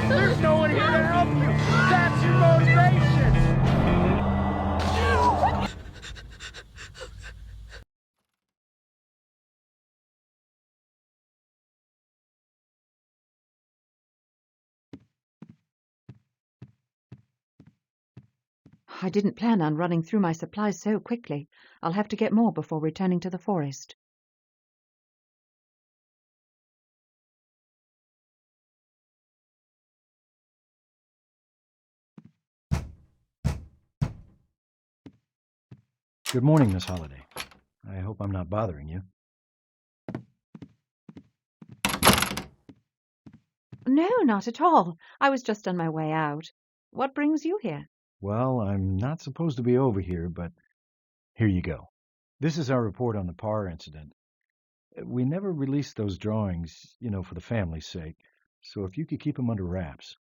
There's no one here to help you. That's your motivation. I didn't plan on running through my supplies so quickly. I'll have to get more before returning to the forest. Good morning, Miss Holliday. I hope I'm not bothering you. No, not at all. I was just on my way out. What brings you here? Well, I'm not supposed to be over here, but here you go. This is our report on the Parr incident. We never released those drawings, for the family's sake, so if you could keep them under wraps.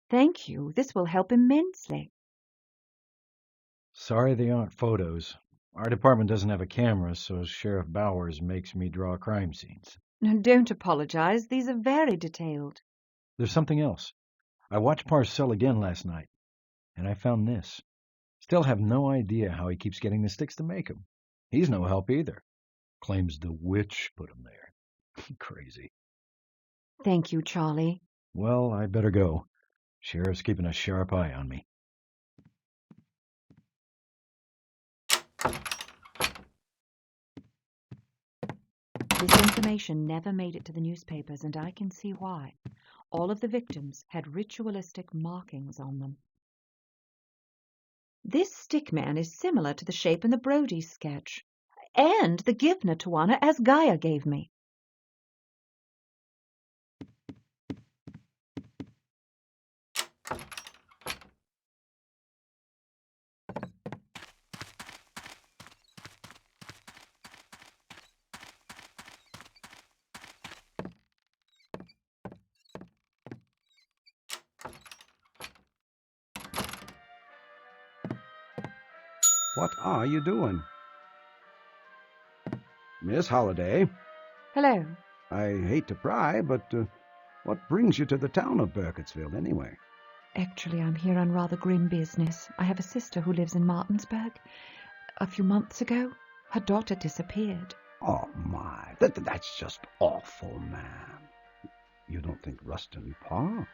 Thank you. This will help immensely. Sorry they aren't photos. Our department doesn't have a camera, so Sheriff Bowers makes me draw crime scenes. Don't apologize. These are very detailed. There's something else. I watched Parr's cell again last night, and I found this. Still have no idea how he keeps getting the sticks to make them. He's no help either. Claims the witch put him there. Crazy. Thank you, Charlie. Well, I better go. Sheriff's keeping a sharp eye on me. This information never made it to the newspapers, and I can see why. All of the victims had ritualistic markings on them. This stickman is similar to the shape in the Brody sketch, and the Givna Tawana as Gaia gave me. What are you doing? Miss Holliday, Hello. I hate to pry, but what brings you to the town of Burkittsville anyway? Actually, I'm here on rather grim business. I have a sister who lives in Martinsburg. A few months ago, her daughter disappeared. Oh, my. That's just awful, ma'am. You don't think Rustin Parr?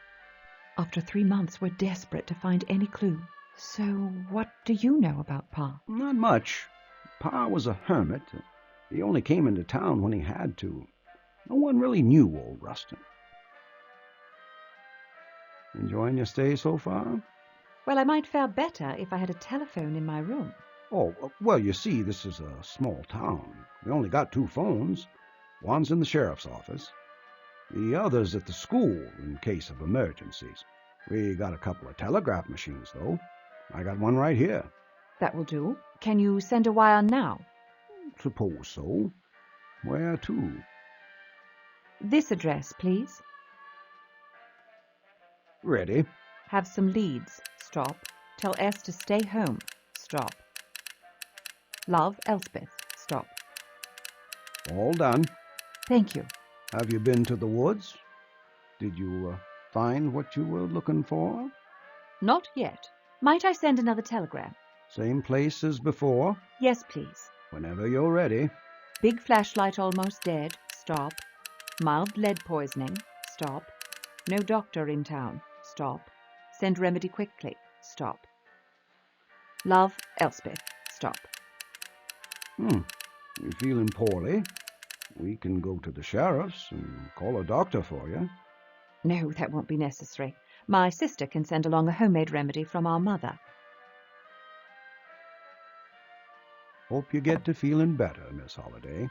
After 3 months, we're desperate to find any clue. So, what do you know about Pa? Not much. Pa was a hermit. He only came into town when he had to. No one really knew old Rustin. Enjoying your stay so far? Well, I might fare better if I had a telephone in my room. Oh, well, you see, this is a small town. We only got 2 phones. One's in the sheriff's office. The other's at the school in case of emergencies. We got a couple of telegraph machines, though. I got one right here. That will do. Can you send a wire now? Suppose so. Where to? This address, please. Ready. Have some leads. Stop. Tell S to stay home. Stop. Love, Elspeth. Stop. All done. Thank you. Have you been to the woods? Did you find what you were looking for? Not yet. Might I send another telegram? Same place as before? Yes, please. Whenever you're ready. Big flashlight almost dead. Stop. Mild lead poisoning. Stop. No doctor in town. Stop. Send remedy quickly. Stop. Love, Elspeth. Stop. You feeling poorly? We can go to the sheriff's and call a doctor for you. No, that won't be necessary. My sister can send along a homemade remedy from our mother. Hope you get to feeling better, Miss Holliday.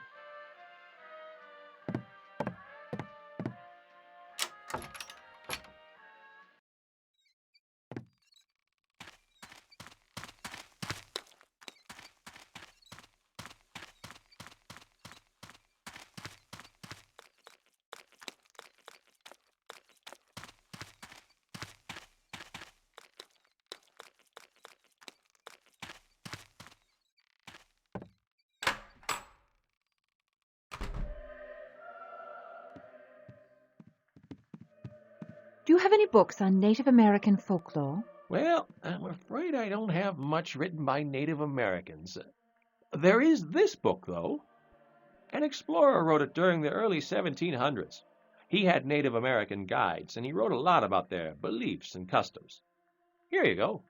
Do you have any books on Native American folklore? Well, I'm afraid I don't have much written by Native Americans. There is this book, though. An explorer wrote it during the early 1700s. He had Native American guides, and he wrote a lot about their beliefs and customs. Here you go.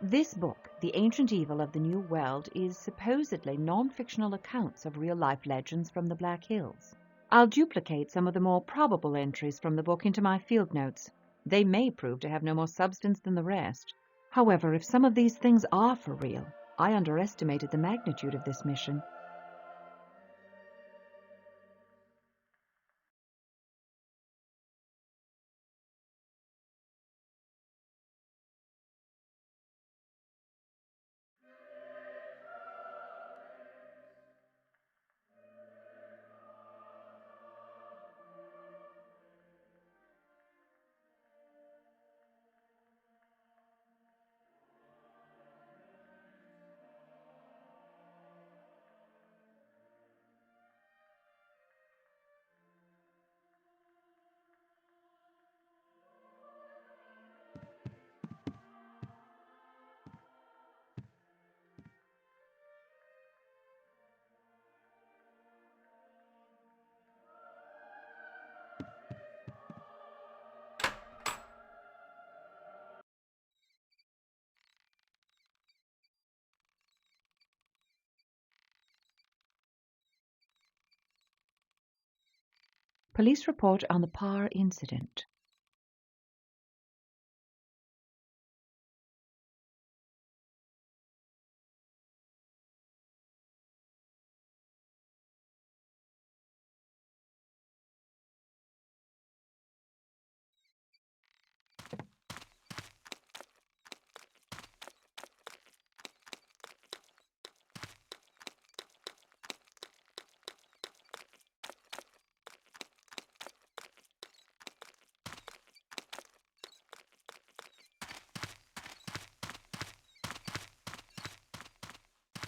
This book, The Ancient Evil of the New World, is supposedly non-fictional accounts of real-life legends from the Black Hills. I'll duplicate some of the more probable entries from the book into my field notes. They may prove to have no more substance than the rest. However, if some of these things are for real, I underestimated the magnitude of this mission. Police report on the Parr incident.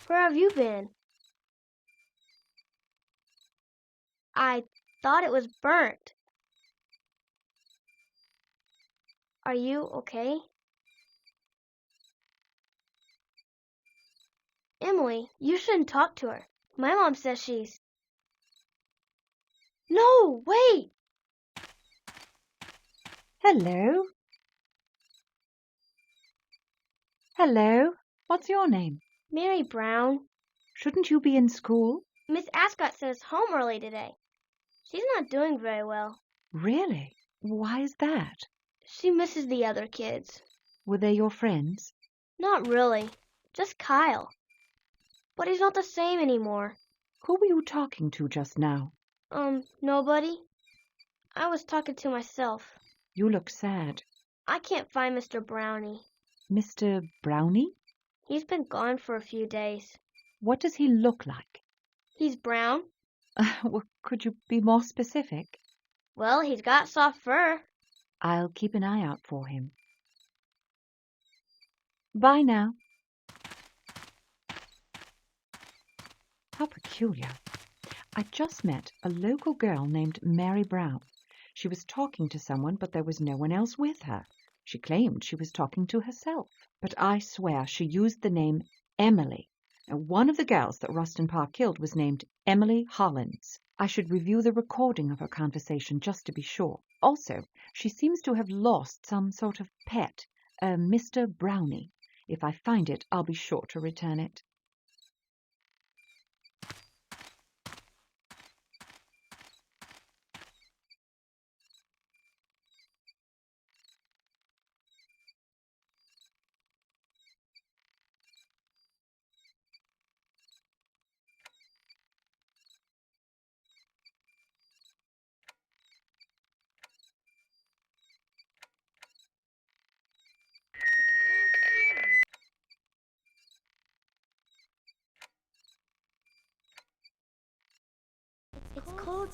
Where have you been? I thought it was burnt. Are you okay? Emily, you shouldn't talk to her. My mom says she's... No, wait! Hello? Hello? What's your name? Mary Brown. Shouldn't you be in school? Miss Ascot sent us home early today. She's not doing very well. Really? Why is that? She misses the other kids. Were they your friends? Not really. Just Kyle. But he's not the same anymore. Who were you talking to just now? Nobody. I was talking to myself. You look sad. I can't find Mr. Brownie. Mr. Brownie? He's been gone for a few days. What does he look like? He's brown. Well, could you be more specific? Well, he's got soft fur. I'll keep an eye out for him. Bye now. How peculiar. I just met a local girl named Mary Brown. She was talking to someone, but there was no one else with her. She claimed she was talking to herself, but I swear she used the name Emily. And one of the girls that Rustin Parr killed was named Emily Hollins. I should review the recording of her conversation just to be sure. Also, she seems to have lost some sort of pet, a Mr. Brownie. If I find it, I'll be sure to return it.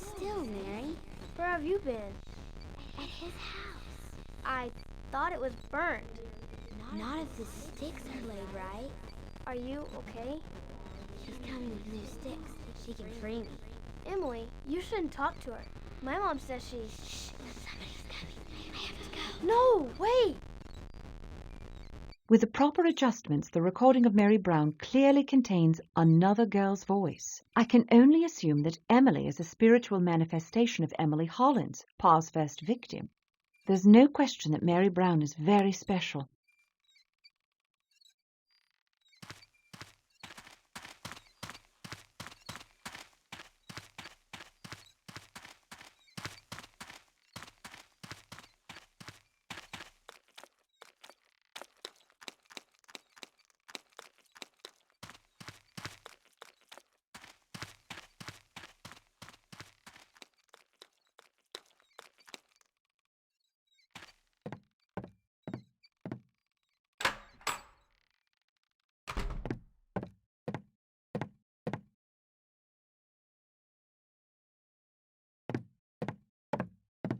still, Mary. Where have you been? At his house. I thought it was burned. Not if the sticks are laid right. Are you okay? She's coming with new sticks. She can free me. Emily, you shouldn't talk to her. My mom says she's... Shh, somebody's coming. I have to go. No, wait! With the proper adjustments, the recording of Mary Brown clearly contains another girl's voice. I can only assume that Emily is a spiritual manifestation of Emily Hollins, Parr's first victim. There's no question that Mary Brown is very special.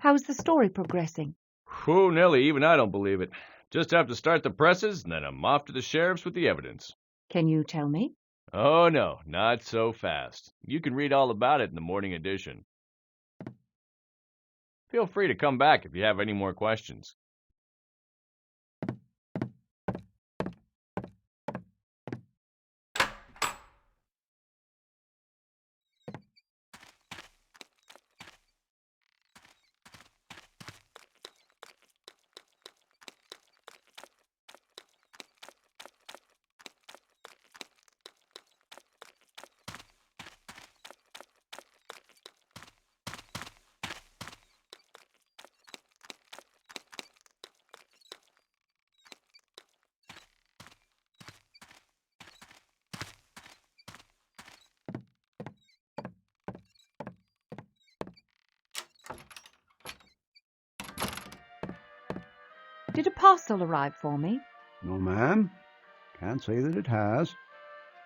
How's the story progressing? Whew, Nellie, even I don't believe it. Just have to start the presses, and then I'm off to the sheriff's with the evidence. Can you tell me? Oh, no, not so fast. You can read all about it in the morning edition. Feel free to come back if you have any more questions. Did a parcel arrive for me? No, ma'am. Can't say that it has.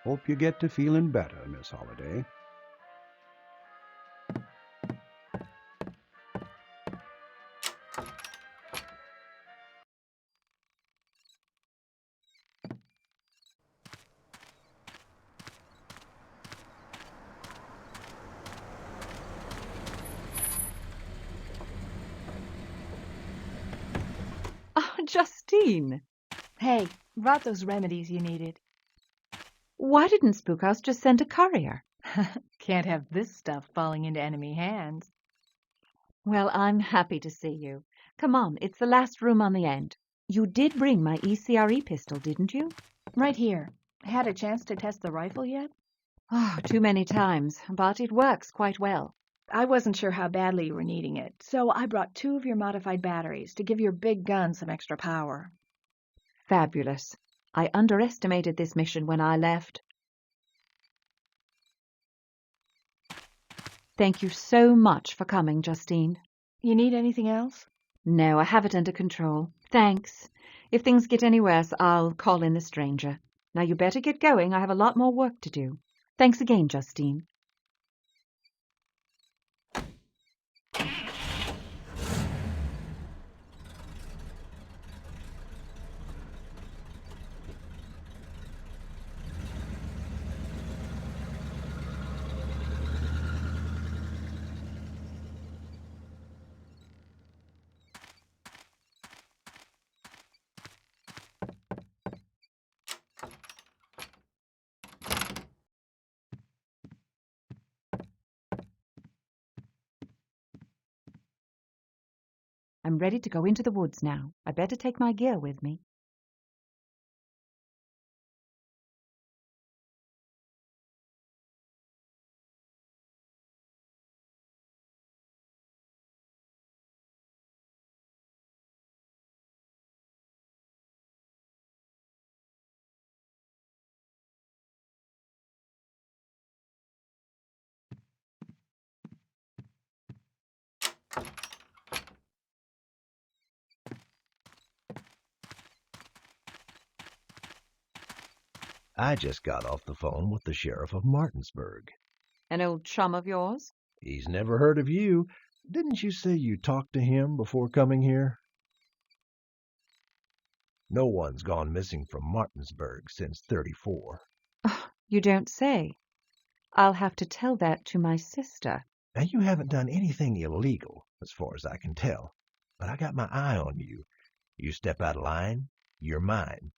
Hope you get to feeling better, Miss Holliday. Oh, Justine! Hey, brought those remedies you needed. Why didn't Spookhouse just send a courier? Can't have this stuff falling into enemy hands. Well, I'm happy to see you. Come on, it's the last room on the end. You did bring my ECRE pistol, didn't you? Right here. Had a chance to test the rifle yet? Oh, too many times, but it works quite well. I wasn't sure how badly you were needing it, so I brought 2 of your modified batteries to give your big gun some extra power. Fabulous. I underestimated this mission when I left. Thank you so much for coming, Justine. You need anything else? No, I have it under control. Thanks. If things get any worse, I'll call in the stranger. Now you better get going. I have a lot more work to do. Thanks again, Justine. I'm ready to go into the woods now. I better take my gear with me. I just got off the phone with the sheriff of Martinsburg. An old chum of yours? He's never heard of you. Didn't you say you talked to him before coming here? No one's gone missing from Martinsburg since '34. Oh, you don't say. I'll have to tell that to my sister. Now, you haven't done anything illegal, as far as I can tell, but I got my eye on you. You step out of line, you're mine.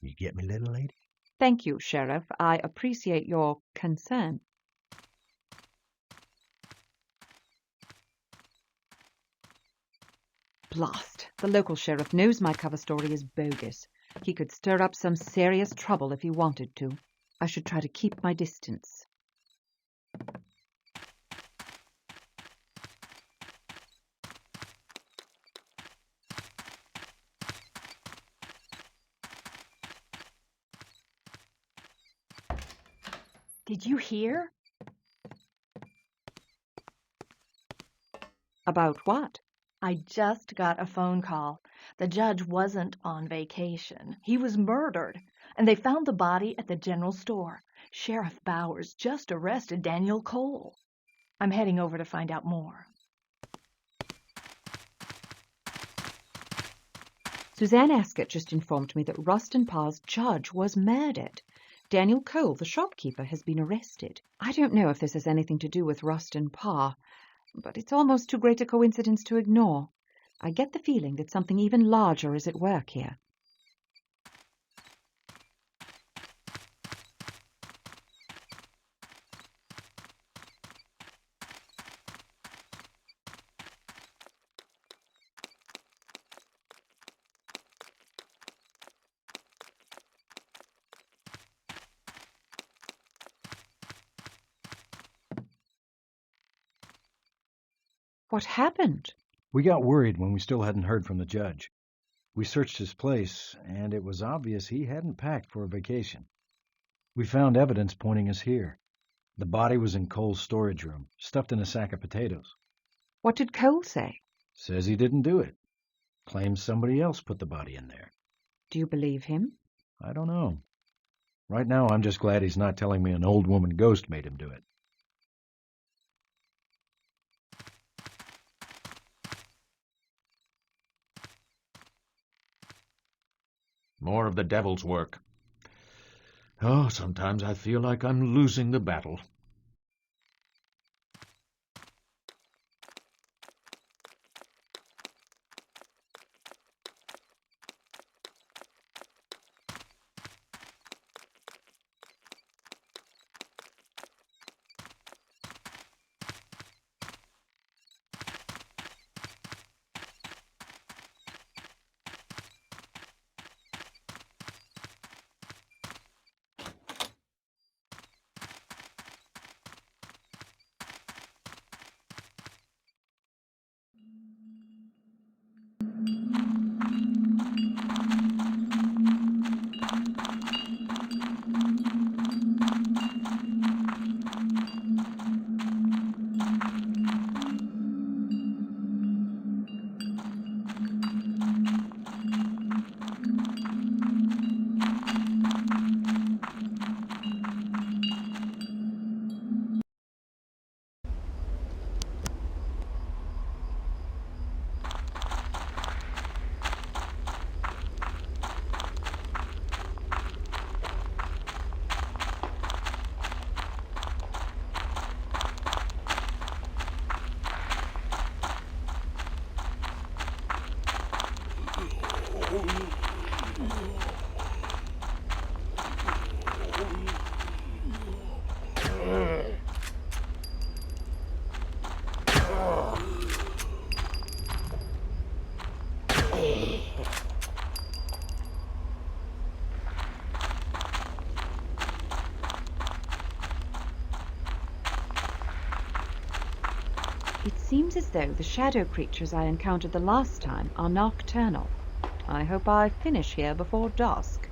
You get me, little lady? Thank you, Sheriff. I appreciate your concern. Blast! The local sheriff knows my cover story is bogus. He could stir up some serious trouble if he wanted to. I should try to keep my distance. Did you hear? About what? I just got a phone call. The judge wasn't on vacation. He was murdered, and they found the body at the general store. Sheriff Bowers just arrested Daniel Cole. I'm heading over to find out more. Suzanne Ascott just informed me that Rustin Parr's judge was murdered. Daniel Cole, the shopkeeper, has been arrested. I don't know if this has anything to do with Rustin Parr, but it's almost too great a coincidence to ignore. I get the feeling that something even larger is at work here. What happened? We got worried when we still hadn't heard from the judge. We searched his place, and it was obvious he hadn't packed for a vacation. We found evidence pointing us here. The body was in Cole's storage room, stuffed in a sack of potatoes. What did Cole say? Says he didn't do it. Claims somebody else put the body in there. Do you believe him? I don't know. Right now, I'm just glad he's not telling me an old woman ghost made him do it. More of the devil's work. Oh, sometimes I feel like I'm losing the battle. It seems as though the shadow creatures I encountered the last time are nocturnal. I hope I finish here before dusk.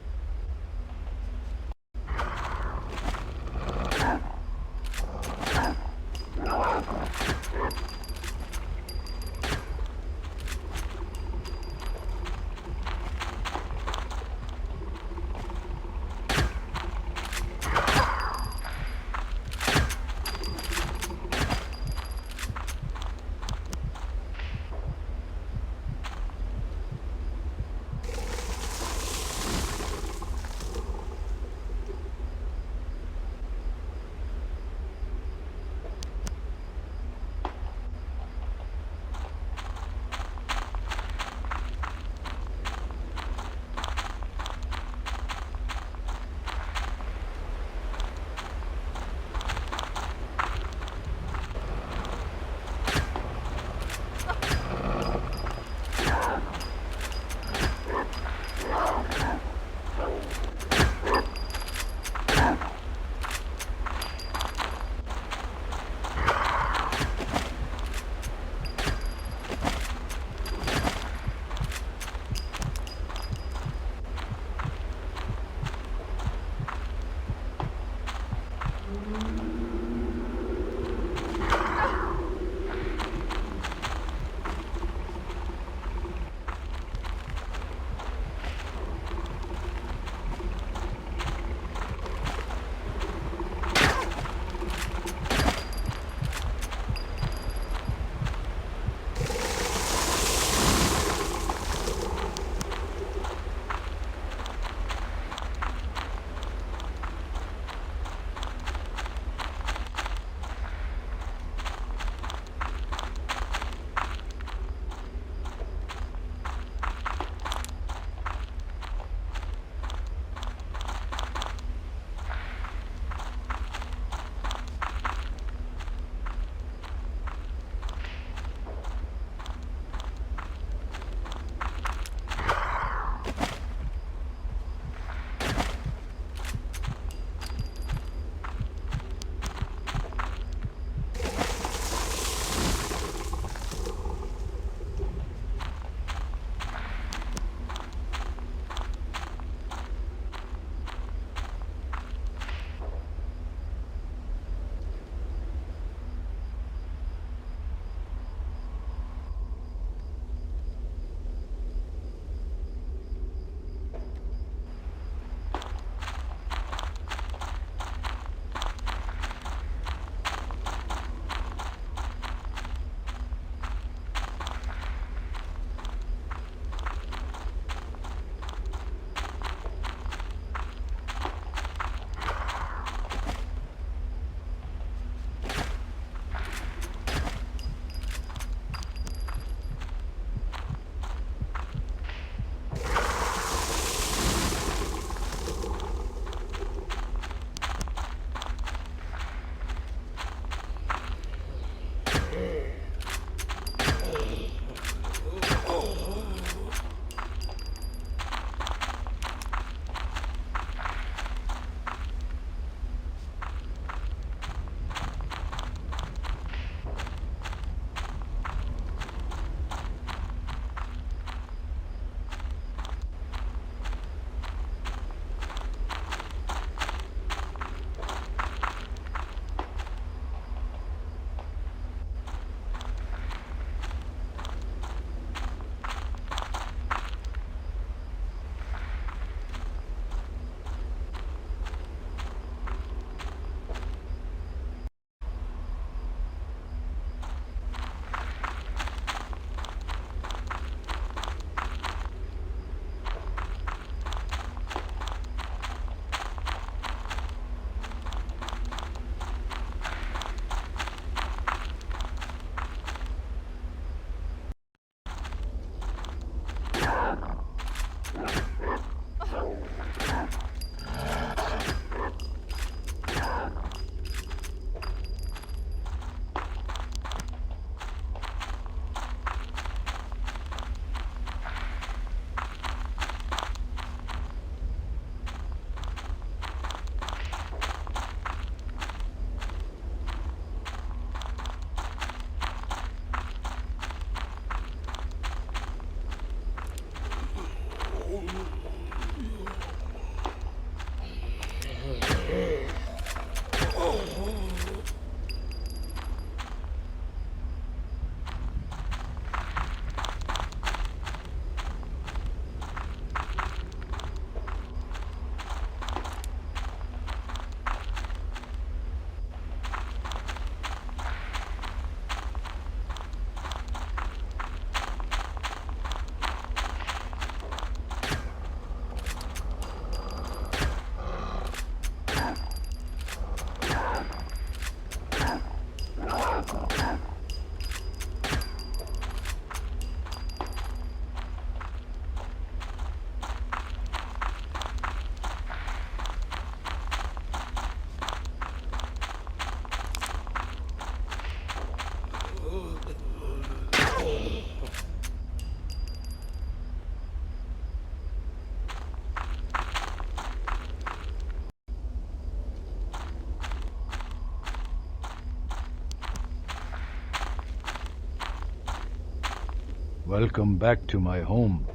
Welcome back to my home.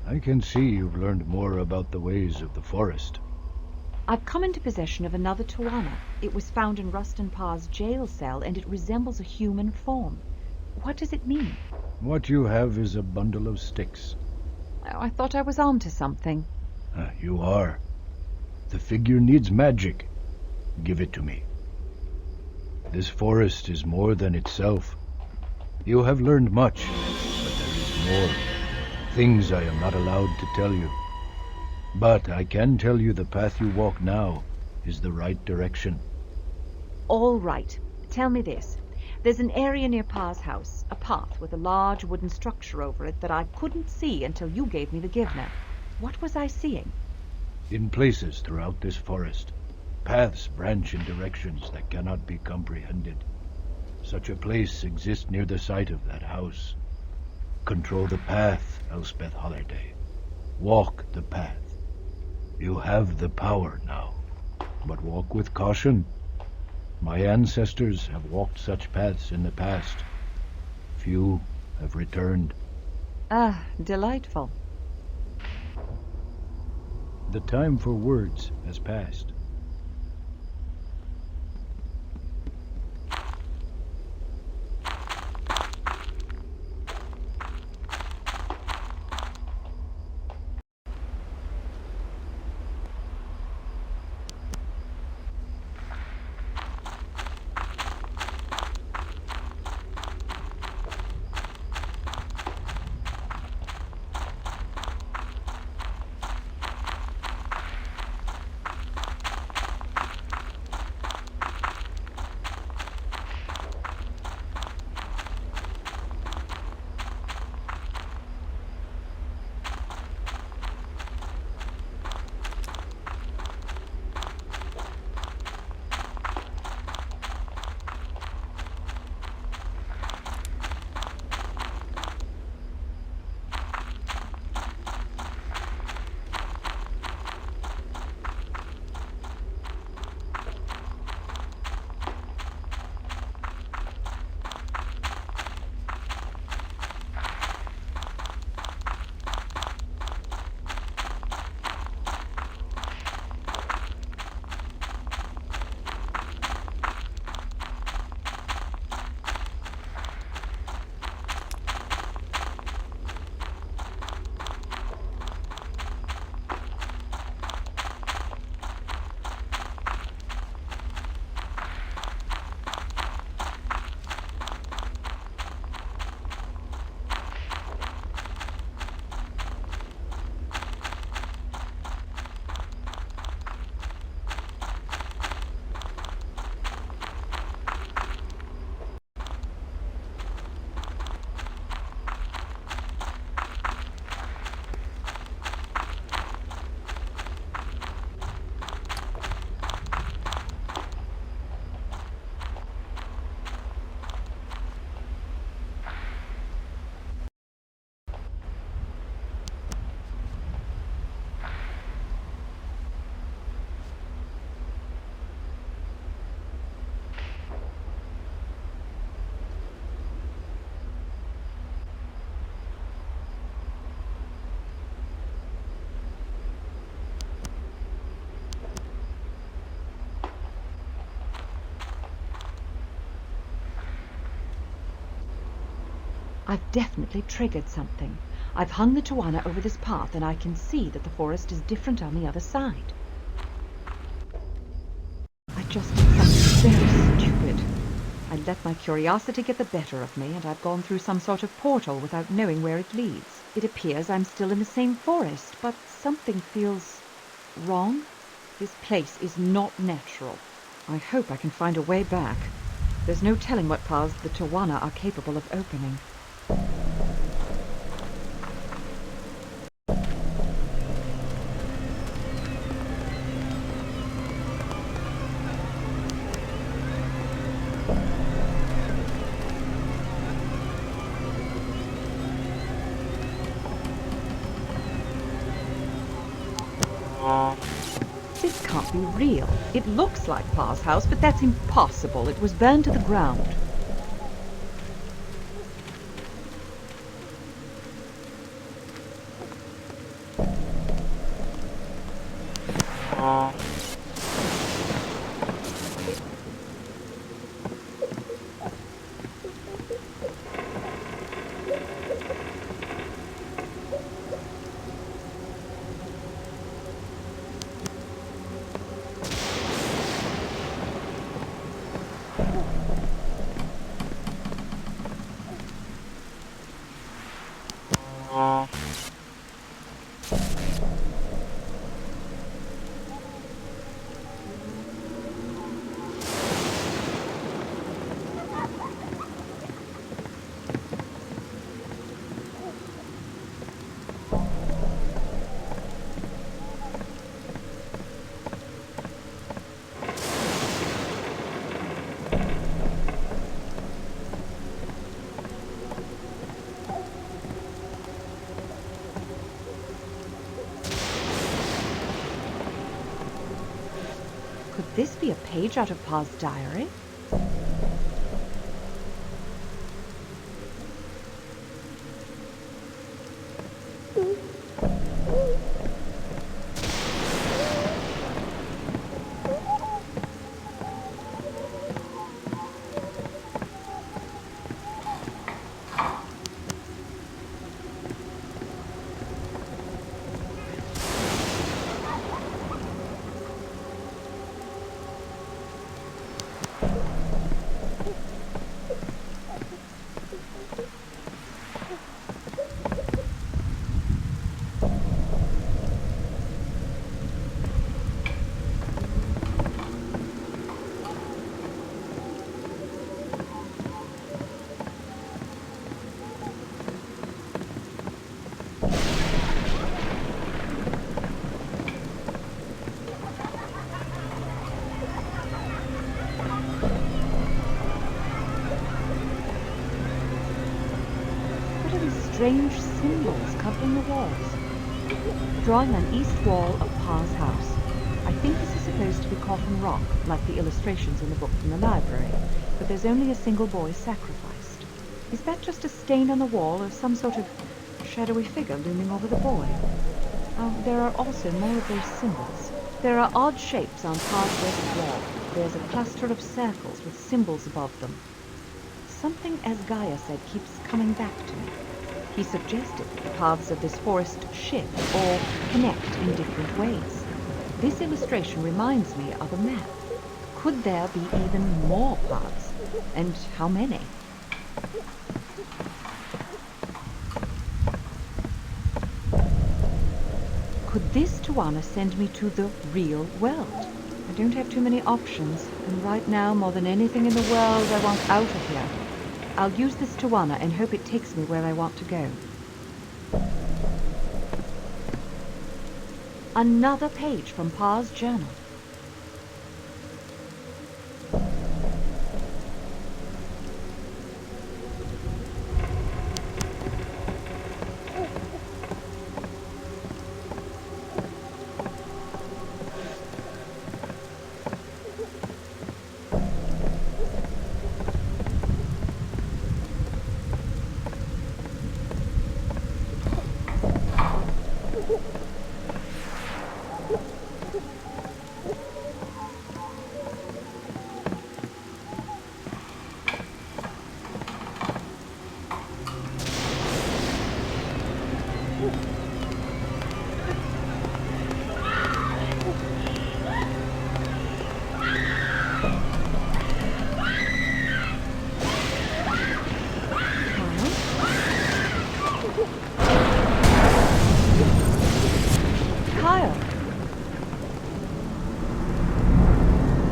I can see you've learned more about the ways of the forest. I've come into possession of another Tawana. It was found in Rustin Parr's jail cell, and it resembles a human form. What does it mean? What you have is a bundle of sticks. Oh, I thought I was on to something. You are. The figure needs magic. Give it to me. This forest is more than itself. You have learned much, but there is more. Things I am not allowed to tell you. But I can tell you the path you walk now is the right direction. All right. Tell me this. There's an area near Pa's house, a path with a large wooden structure over it that I couldn't see until you gave me the Givner. What was I seeing? In places throughout this forest, paths branch in directions that cannot be comprehended. Such a place exists near the site of that house. Control the path, Elspeth Holliday. Walk the path. You have the power now, but walk with caution. My ancestors have walked such paths in the past. Few have returned. Ah, delightful. The time for words has passed. I've definitely triggered something. I've hung the Tawana over this path, and I can see that the forest is different on the other side. I just did something very stupid. I let my curiosity get the better of me, and I've gone through some sort of portal without knowing where it leads. It appears I'm still in the same forest, but something feels wrong. This place is not natural. I hope I can find a way back. There's no telling what paths the Tawana are capable of opening. This can't be real. It looks like Parr's house, but that's impossible. It was burned to the ground. Could this be a page out of Parr's diary? Strange symbols covering the walls. Drawing an east wall of Parr's house. I think this is supposed to be coffin rock, like the illustrations in the book from the library, but there's only a single boy sacrificed. Is that just a stain on the wall, or some sort of shadowy figure looming over the boy? There are also more of those symbols. There are odd shapes on Parr's west wall. There's a cluster of circles with symbols above them. Something, as Gaia said, keeps coming back to me. He suggested the paths of this forest shift or connect in different ways. This illustration reminds me of a map. Could there be even more paths? And how many? Could this Tawana send me to the real world? I don't have too many options, and right now, more than anything in the world, I want out of here. I'll use this Tawana and hope it takes me where I want to go. Another page from Parr's journal.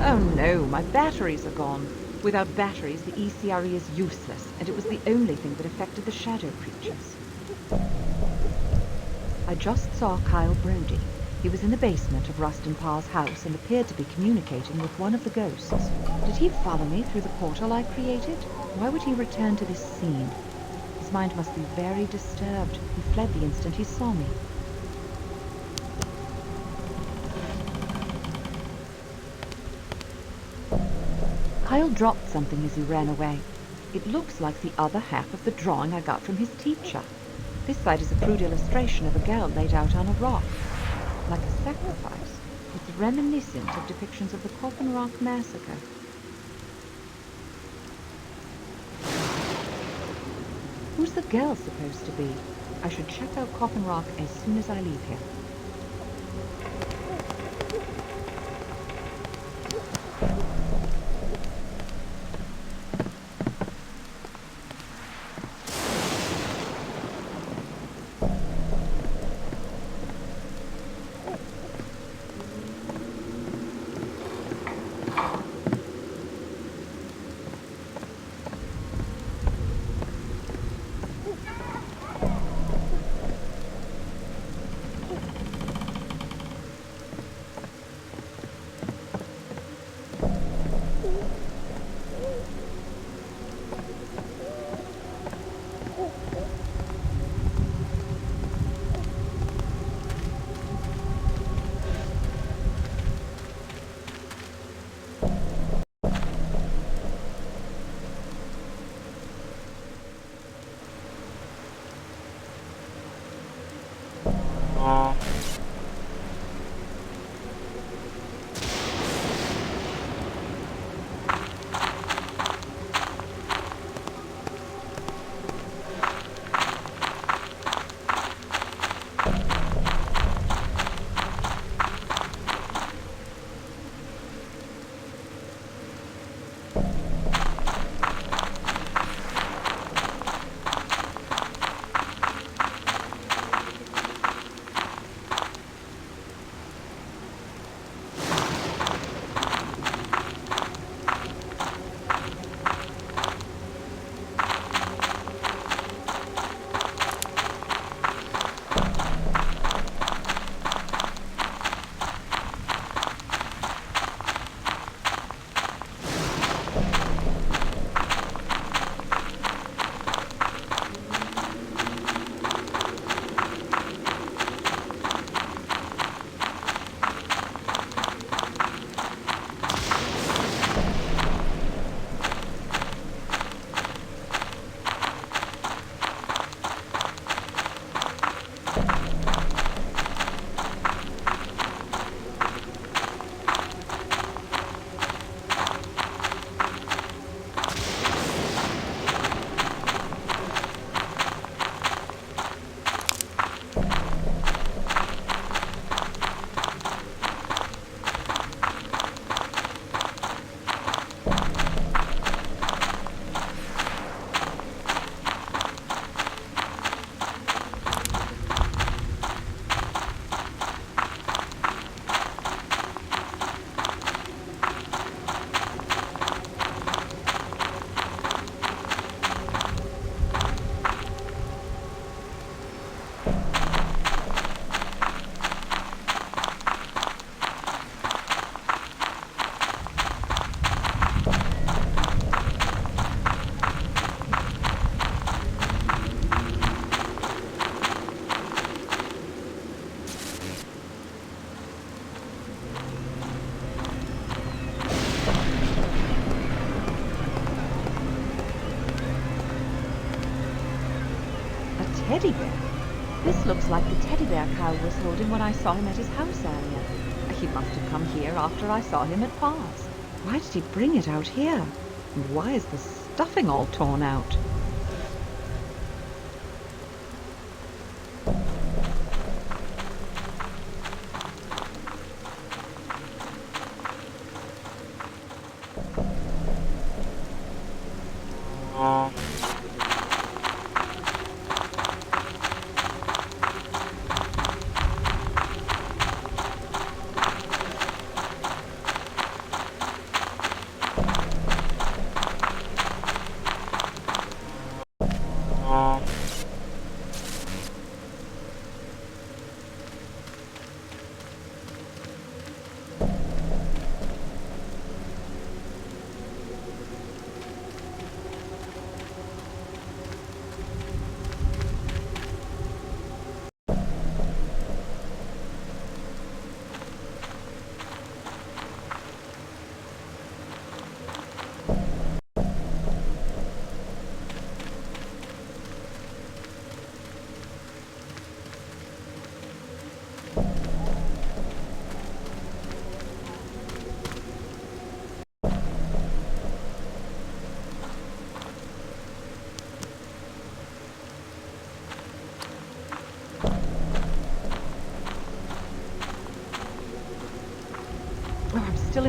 Oh no, my batteries are gone. Without batteries, the ECRE is useless, and it was the only thing that affected the shadow creatures. I just saw Kyle Brody. He was in the basement of Rustin Parr's house and appeared to be communicating with one of the ghosts. Did he follow me through the portal I created? Why would he return to this scene? His mind must be very disturbed. He fled the instant he saw me. Kyle dropped something as he ran away. It looks like the other half of the drawing I got from his teacher. This side is a crude illustration of a girl laid out on a rock, like a sacrifice. It's reminiscent of depictions of the Coffin Rock Massacre. Who's the girl supposed to be? I should check out Coffin Rock as soon as I leave here. Teddy bear? This looks like the teddy bear Kyle was holding when I saw him at his house earlier. He must have come here after I saw him at Parr's. Why did he bring it out here? And why is the stuffing all torn out?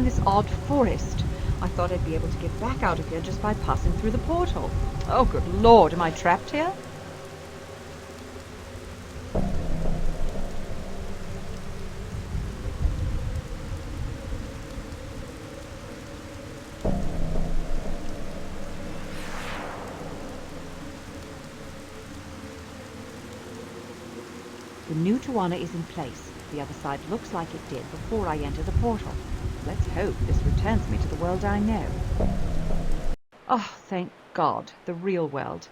in this odd forest. I thought I'd be able to get back out of here just by passing through the portal. Oh, good Lord, am I trapped here? The new Tawana is in place. The other side looks like it did before I enter the portal. Let's hope this returns me to the world I know. Oh, thank God, the real world.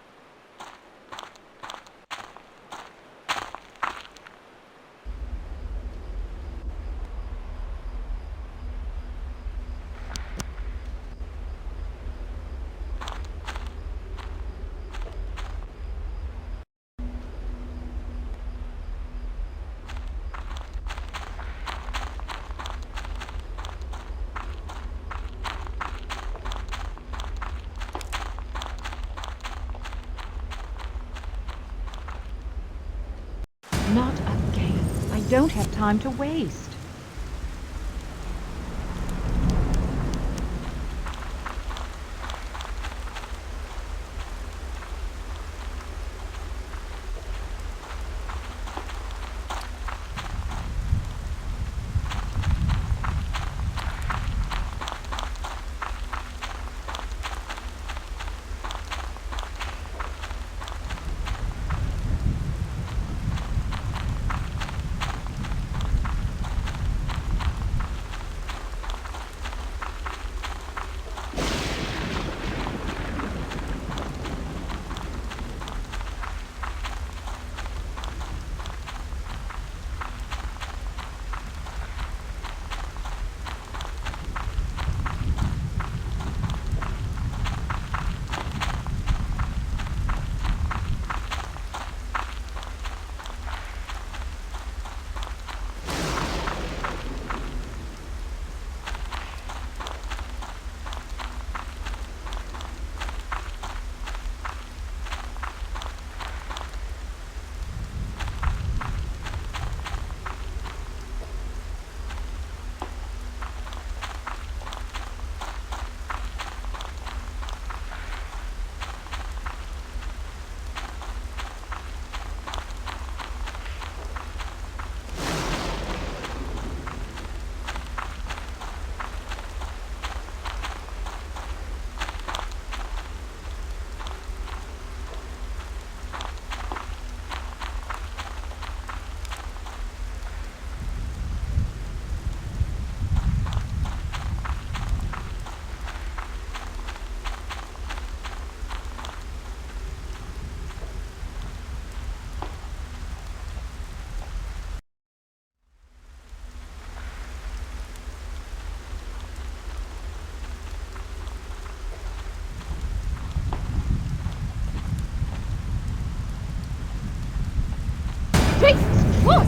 Not again. I don't have time to waste. Jesus, what?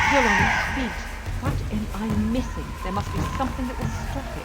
Still on its feet. What am I missing? There must be something that will stop it.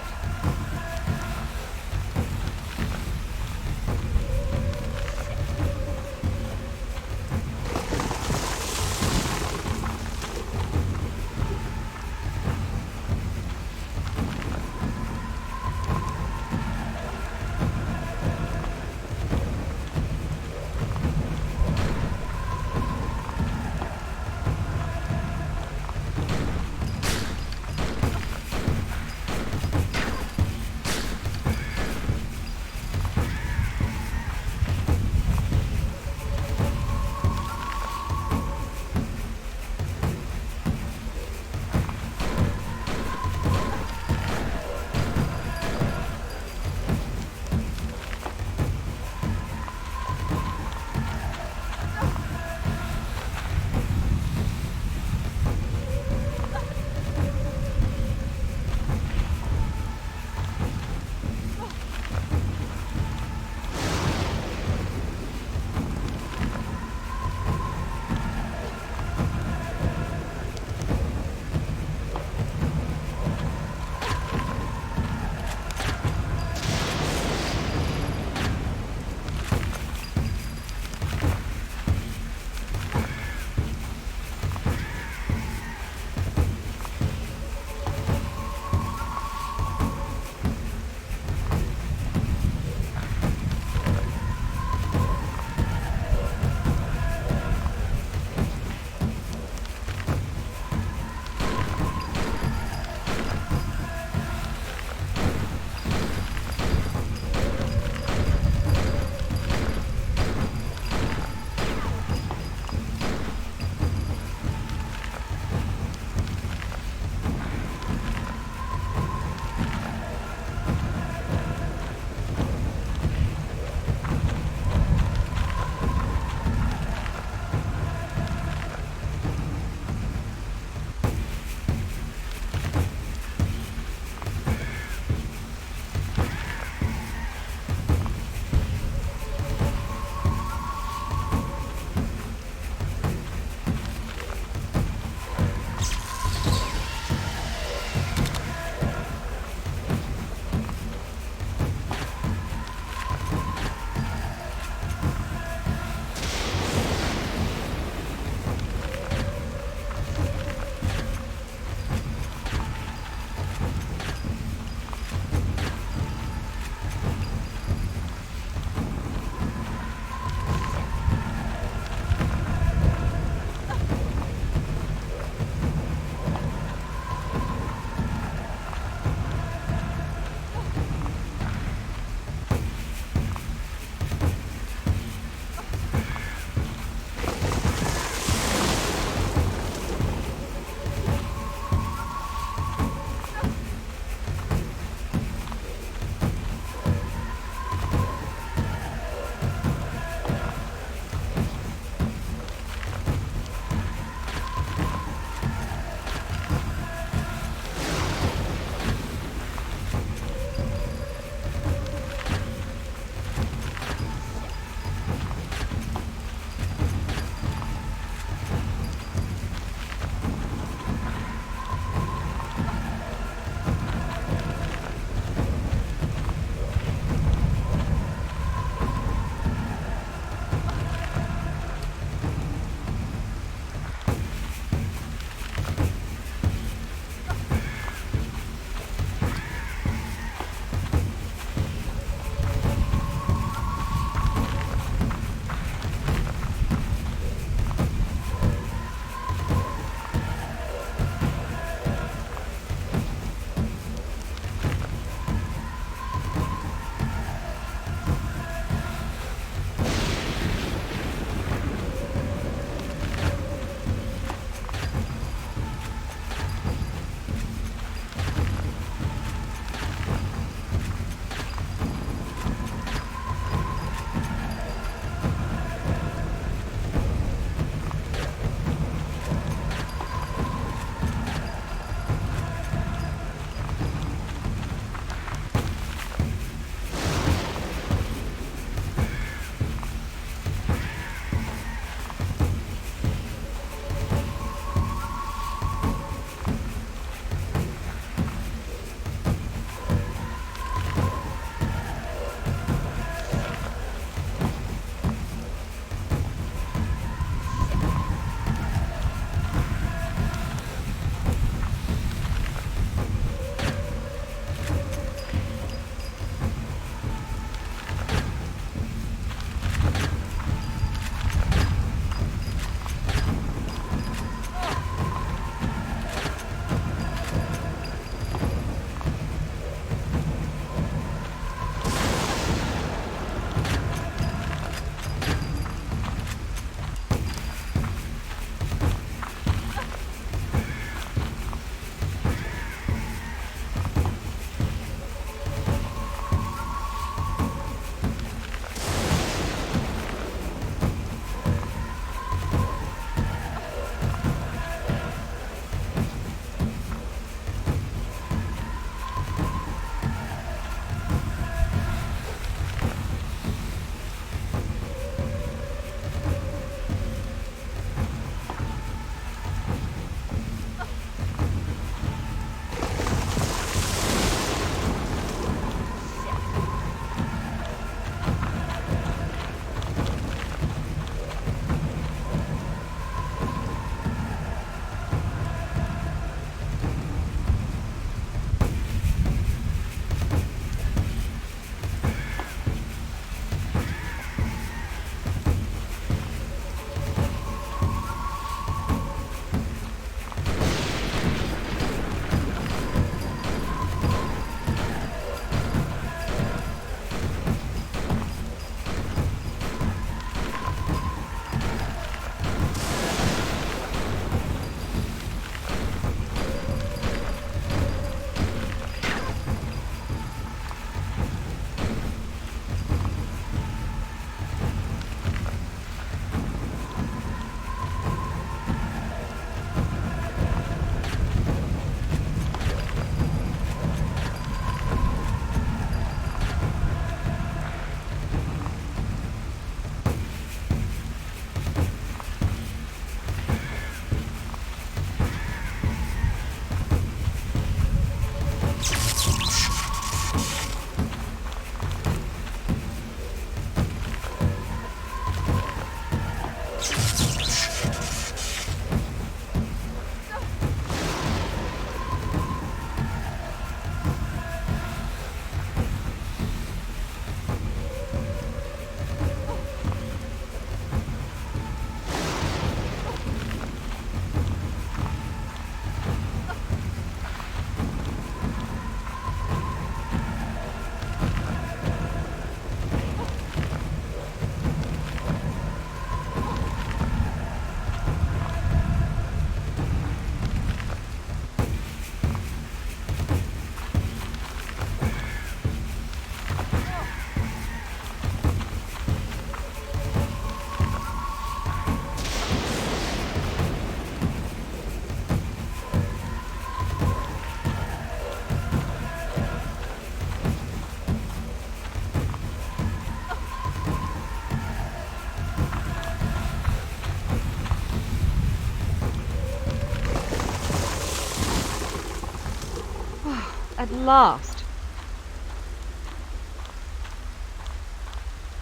At last.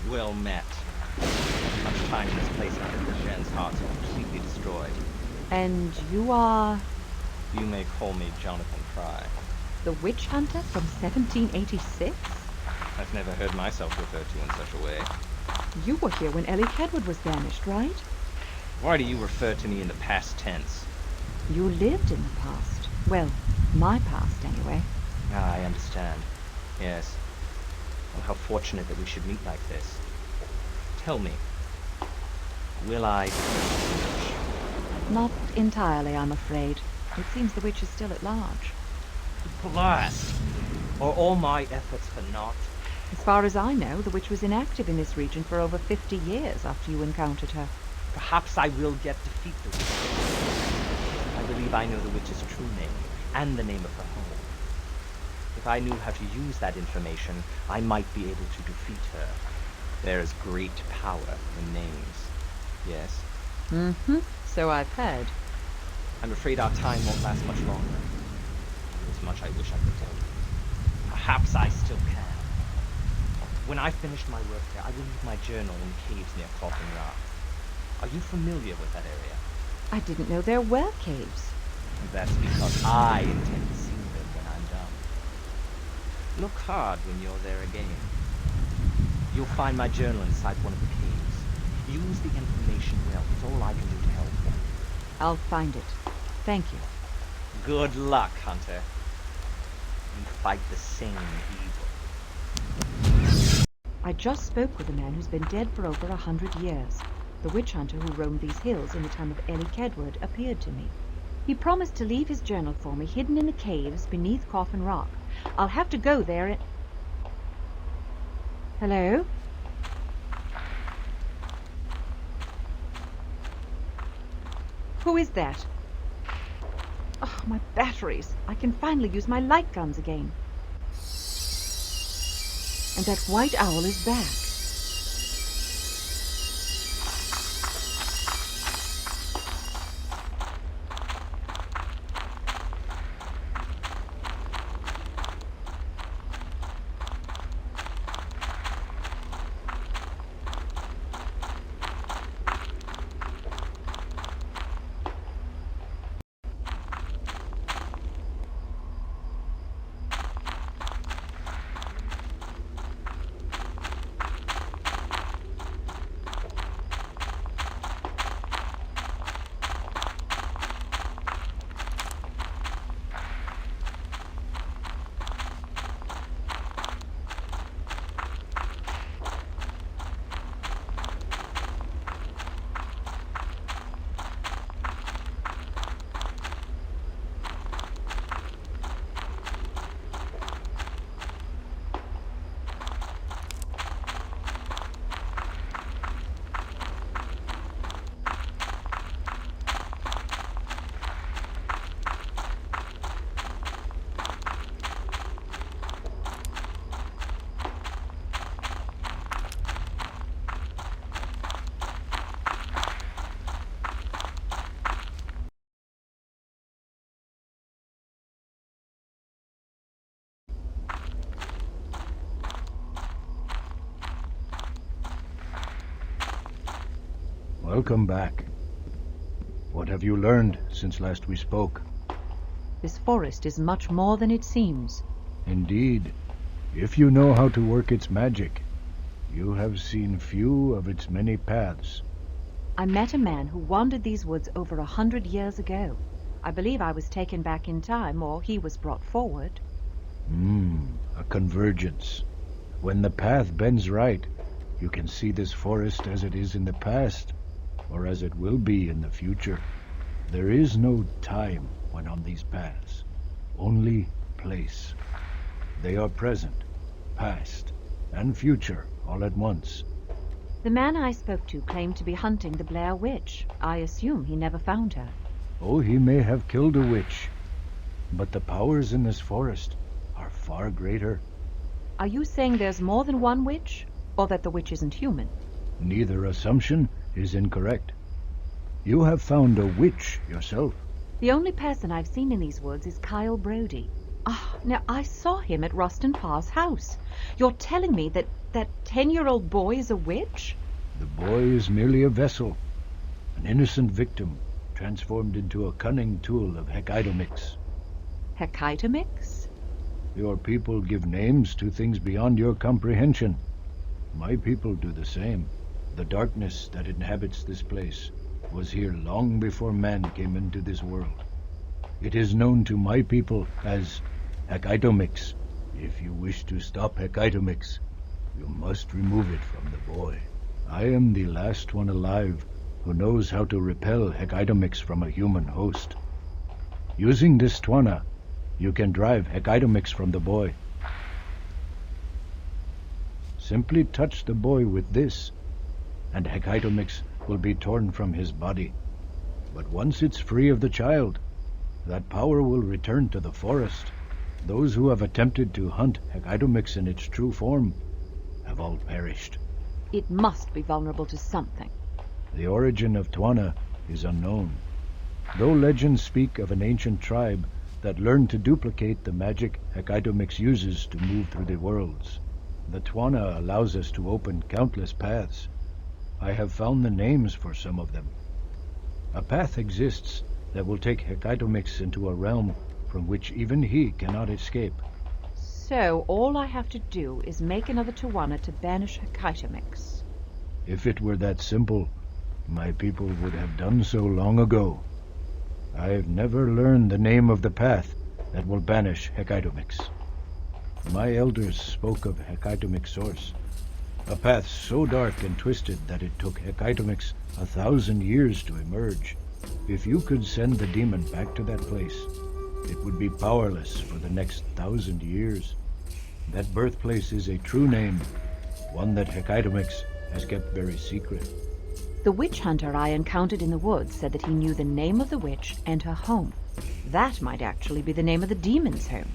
Well met. Much time in this place after the Shen's hearts are completely destroyed. And you are You may call me Jonathan Fry. the witch hunter from 1786? I've never heard myself referred to in such a way. You were here when Ellie Kedwood was banished, right? Why do you refer to me in the past tense? You lived in the past. Well, my past, anyway. Ah, I understand. Yes. Well, how fortunate that we should meet like this. Tell me, will I be the witch? Not entirely, I'm afraid. It seems the witch is still at large. Blast! Are all my efforts for naught? As far as I know, the witch was inactive in this region for over 50 years after you encountered her. Perhaps I will yet defeat the witch. I believe I know the witch's true name, and the name of her home. If I knew how to use that information, I might be able to defeat her. There is great power in names. Yes? Mm-hmm. So I've heard. I'm afraid our time won't last much longer. As much I wish I could tell you. Perhaps I still can. When I've finished my work there, I will leave my journal in caves near Coffin Rock. Are you familiar with that area? I didn't know there were caves. That's because I intend to see them when I'm done. Look hard when you're there again. You'll find my journal inside one of the caves. Use the information well. It's all I can do to help you. I'll find it. Thank you. Good luck, Hunter. You fight the same evil. I just spoke with a man who's been dead for over 100 years. The witch hunter who roamed these hills in the time of Ellie Kedwood appeared to me. He promised to leave his journal for me hidden in the caves beneath Coffin Rock. I'll have to go there and... Hello? Who is that? Oh, my batteries. I can finally use my light guns again. And that white owl is back. Welcome back. What have you learned since last we spoke? This forest is much more than it seems. Indeed, if you know how to work its magic, you have seen few of its many paths. I met a man who wandered these woods over 100 years ago. I believe I was taken back in time, or he was brought forward. A convergence. When the path bends right, you can see this forest as it is in the past, or as it will be in the future. There is no time when on these paths, only place. They are present, past, and future all at once. The man I spoke to claimed to be hunting the Blair Witch. I assume he never found her. Oh, he may have killed a witch, but the powers in this forest are far greater. Are you saying there's more than one witch, or that the witch isn't human? Neither assumption is incorrect. You have found a witch yourself. The only person I've seen in these woods is Kyle Brody. Now, I saw him at Rustin Parr's house. You're telling me that 10-year-old boy is a witch? The boy is merely a vessel, an innocent victim transformed into a cunning tool of Hecatomix. Hecatomix? Your people give names to things beyond your comprehension. My people do the same. The darkness that inhabits this place was here long before man came into this world. It is known to my people as Hecatomix. If you wish to stop Hecatomix, you must remove it from the boy. I am the last one alive who knows how to repel Hecatomix from a human host. Using this Twana, you can drive Hecatomix from the boy. Simply touch the boy with this, and Hecatomix will be torn from his body. But once it's free of the child, that power will return to the forest. Those who have attempted to hunt Hecatomix in its true form have all perished. It must be vulnerable to something. The origin of Twana is unknown, though legends speak of an ancient tribe that learned to duplicate the magic Hecatomix uses to move through the worlds. The Twana allows us to open countless paths. I have found the names for some of them. A path exists that will take Hecatomix into a realm from which even he cannot escape. So all I have to do is make another Tawana to banish Hecatomix. If it were that simple, my people would have done so long ago. I've never learned the name of the path that will banish Hecatomix. My elders spoke of Hecatomix source, a path so dark and twisted that it took Hecatomix 1,000 years to emerge. If you could send the demon back to that place, it would be powerless for the next 1,000 years. That birthplace is a true name, one that Hecatomix has kept very secret. The witch hunter I encountered in the woods said that he knew the name of the witch and her home. That might actually be the name of the demon's home.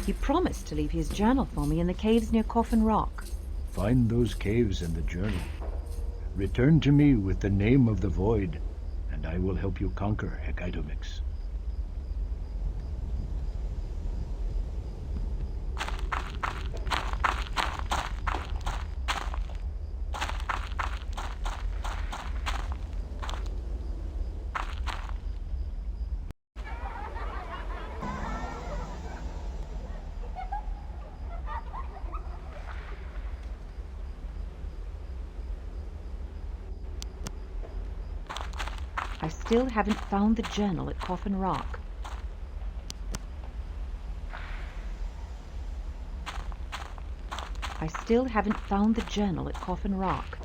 He promised to leave his journal for me in the caves near Coffin Rock. Find those caves and the journal. Return to me with the name of the void, and I will help you conquer Hecatomix. I still haven't found the journal at Coffin Rock. I still haven't found the journal at Coffin Rock.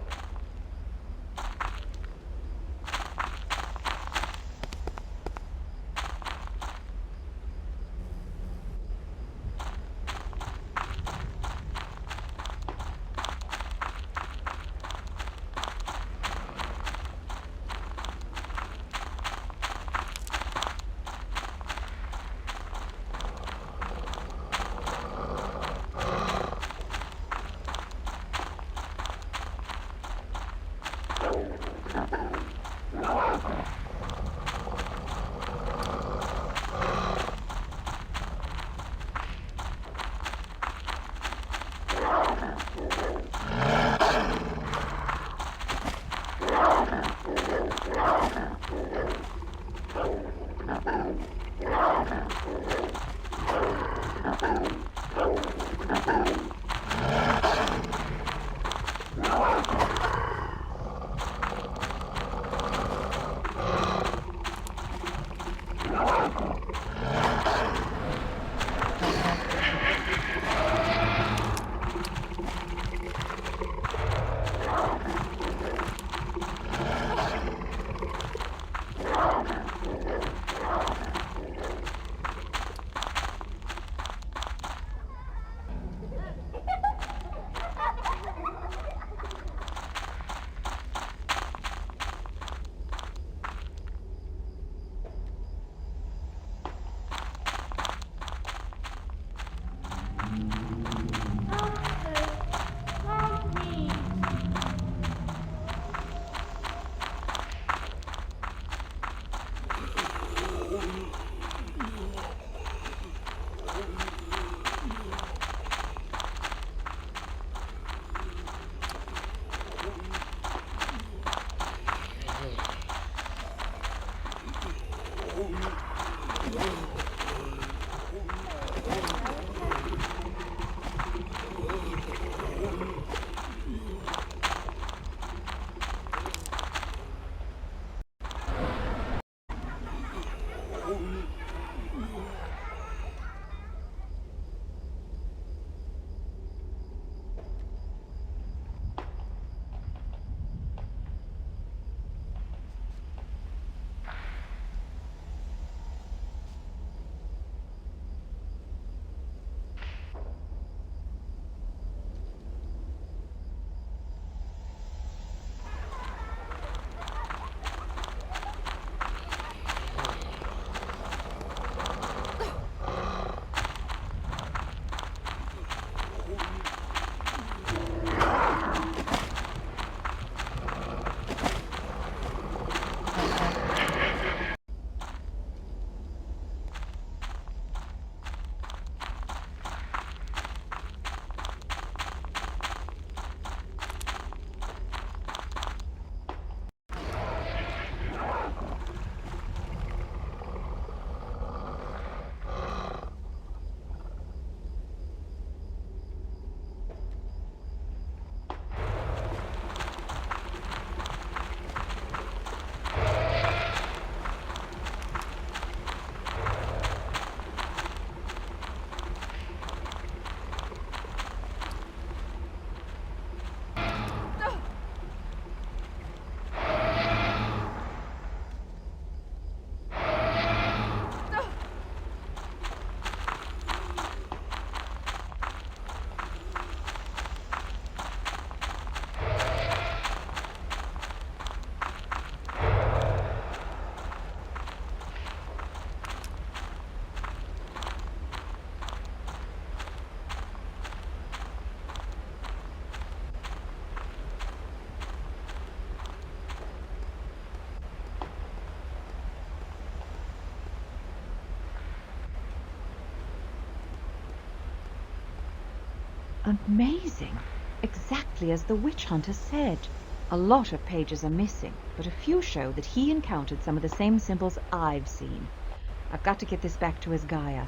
Amazing. Exactly as the witch hunter said. A lot of pages are missing, but a few show that he encountered some of the same symbols I've seen. I've got to get this back to his Gaia.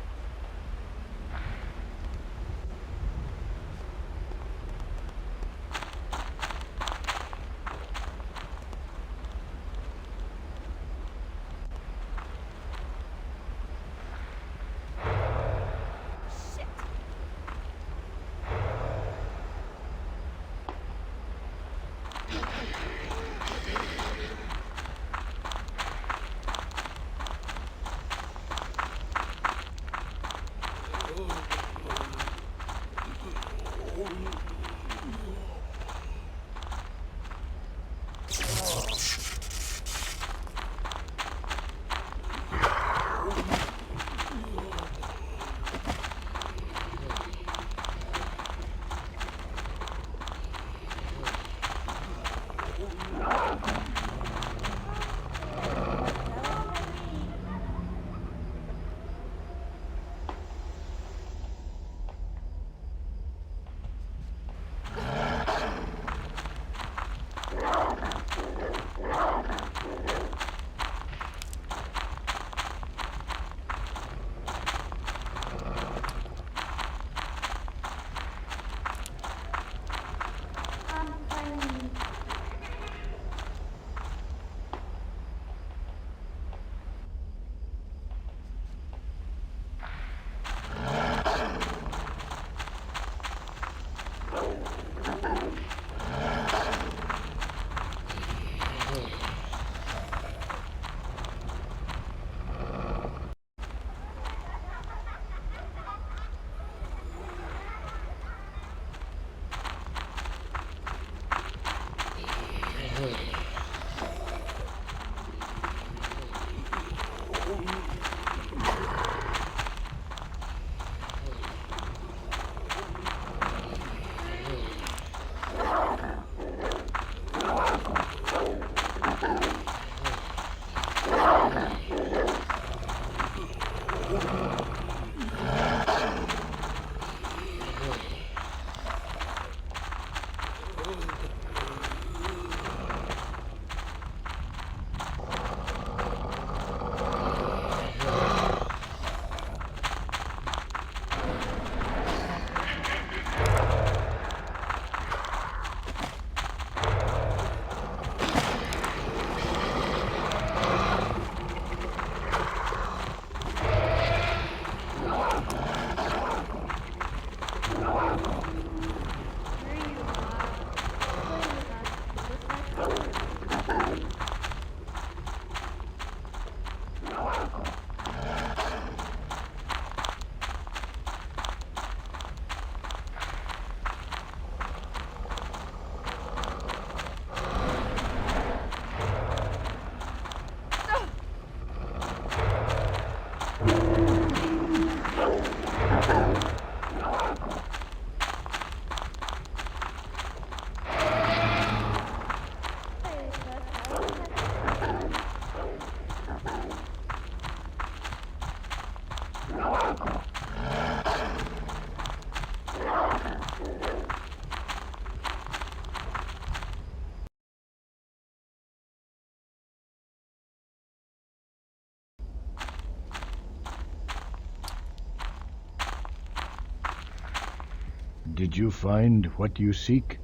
Did you find what you seek?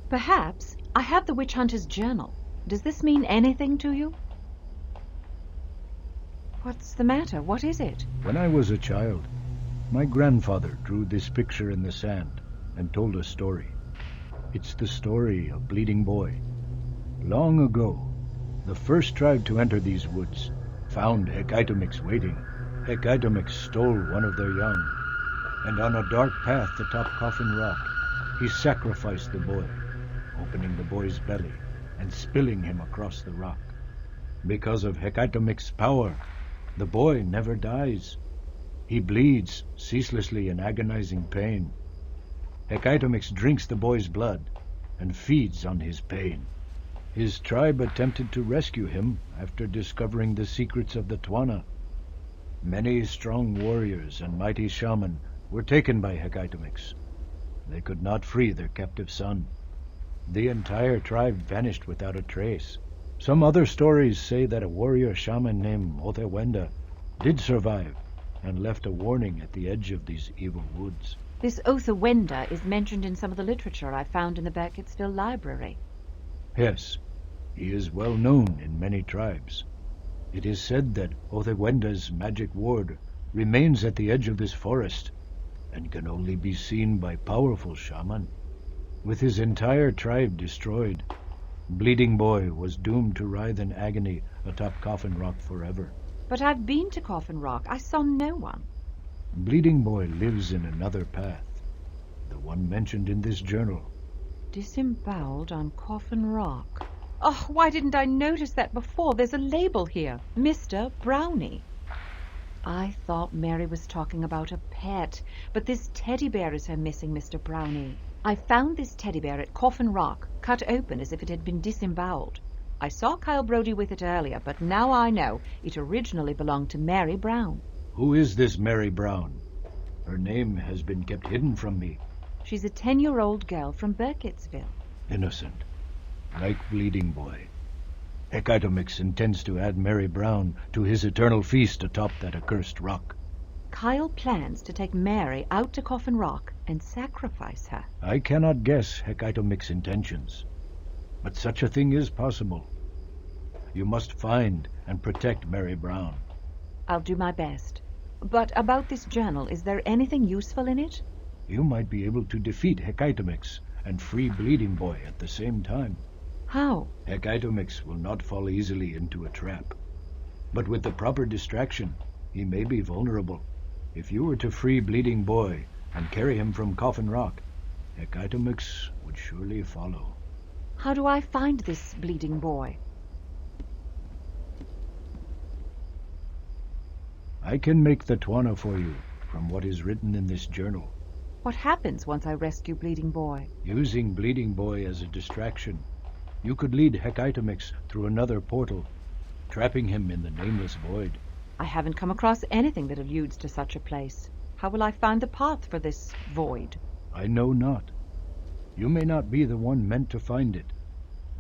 Perhaps. I have the witch hunter's journal. Does this mean anything to you? What's the matter? What is it? When I was a child, my grandfather drew this picture in the sand and told a story. It's the story of Bleeding Boy. Long ago, the first tribe to enter these woods found Hecaitomix waiting. Hecaitomix stole one of their young, and on a dark path atop Coffin Rock, he sacrificed the boy, opening the boy's belly and spilling him across the rock. Because of Hecaitomix's power, the boy never dies. He bleeds ceaselessly in agonizing pain. Hecaitomix drinks the boy's blood and feeds on his pain. His tribe attempted to rescue him after discovering the secrets of the Twana. Many strong warriors and mighty shaman were taken by Hecaitomix. They could not free their captive son. The entire tribe vanished without a trace. Some other stories say that a warrior shaman named Othewenda did survive and left a warning at the edge of these evil woods. This Othewenda is mentioned in some of the literature I found in the Burkittsville library. Yes, he is well known in many tribes. It is said that Othewenda's magic ward remains at the edge of this forest and can only be seen by powerful shaman. With his entire tribe destroyed, Bleeding Boy was doomed to writhe in agony atop Coffin Rock forever. But I've been to Coffin Rock. I saw no one. Bleeding Boy lives in another path, the one mentioned in this journal. Disemboweled on Coffin Rock. Oh, why didn't I notice that before? There's a label here. Mr. Brownie. I thought Mary was talking about a pet, but this teddy bear is her missing Mr. Brownie. I found this teddy bear at Coffin Rock, cut open as if it had been disemboweled. I saw Kyle Brody with it earlier, but now I know it originally belonged to Mary Brown. Who is this Mary Brown? Her name has been kept hidden from me. She's a 10-year-old girl from Burkittsville. Innocent, like Bleeding Boy. Hecatomix intends to add Mary Brown to his eternal feast atop that accursed rock. Kyle plans to take Mary out to Coffin Rock and sacrifice her. I cannot guess Hecatomix's intentions, but such a thing is possible. You must find and protect Mary Brown. I'll do my best. But about this journal, is there anything useful in it? You might be able to defeat Hecatomix and free Bleeding Boy at the same time. How? Hecatomix will not fall easily into a trap. But with the proper distraction, he may be vulnerable. If you were to free Bleeding Boy and carry him from Coffin Rock, Hecatomix would surely follow. How do I find this Bleeding Boy? I can make the Twana for you from what is written in this journal. What happens once I rescue Bleeding Boy? Using Bleeding Boy as a distraction, you could lead Hecatomix through another portal, trapping him in the nameless void. I haven't come across anything that alludes to such a place. How will I find the path for this void? I know not. You may not be the one meant to find it.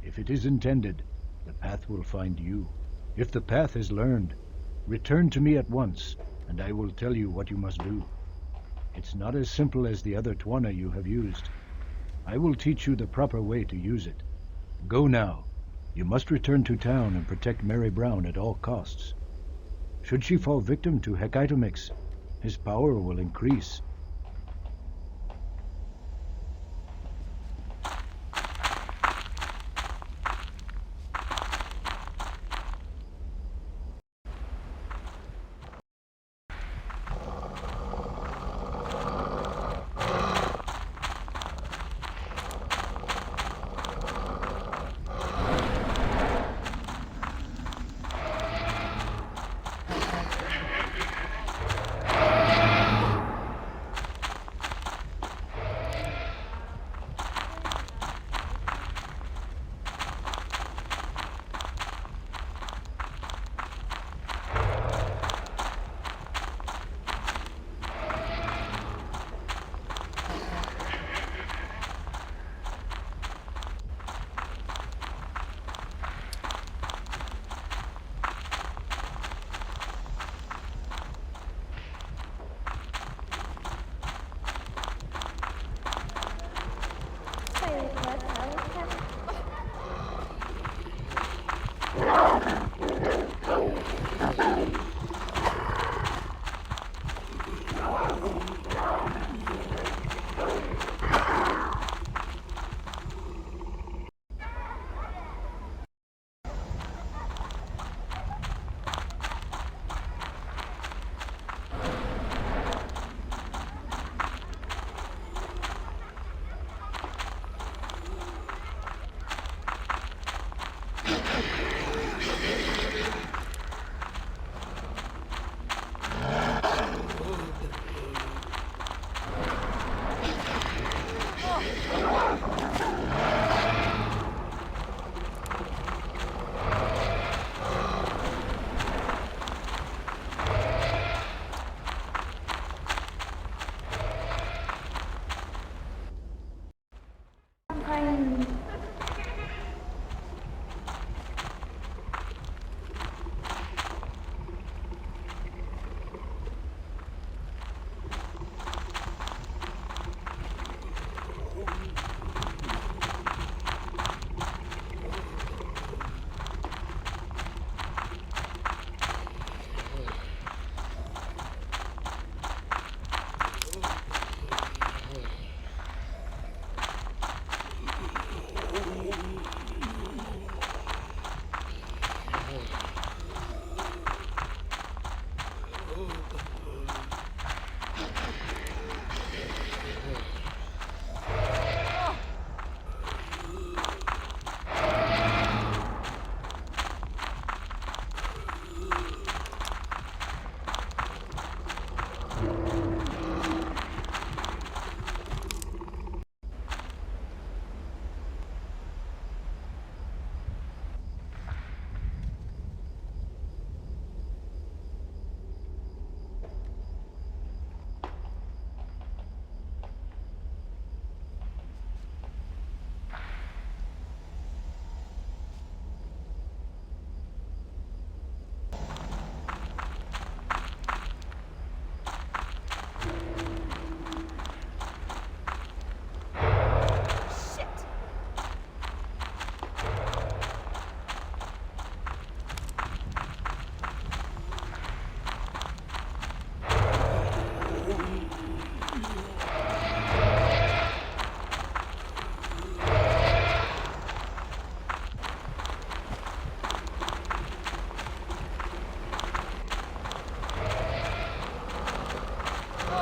If it is intended, the path will find you. If the path is learned, return to me at once, and I will tell you what you must do. It's not as simple as the other Twana you have used. I will teach you the proper way to use it. Go now. You must return to town and protect Mary Brown at all costs. Should she fall victim to Hecatomix, his power will increase.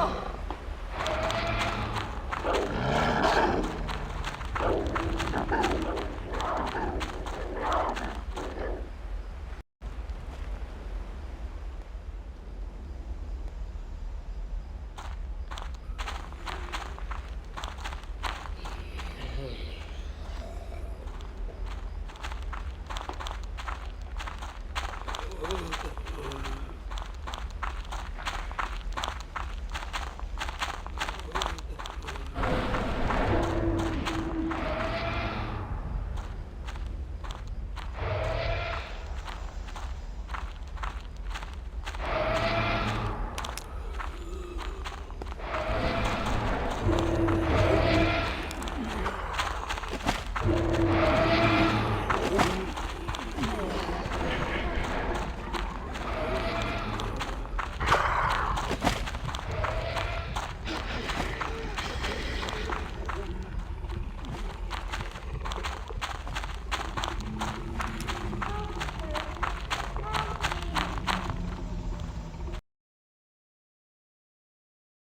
Oh!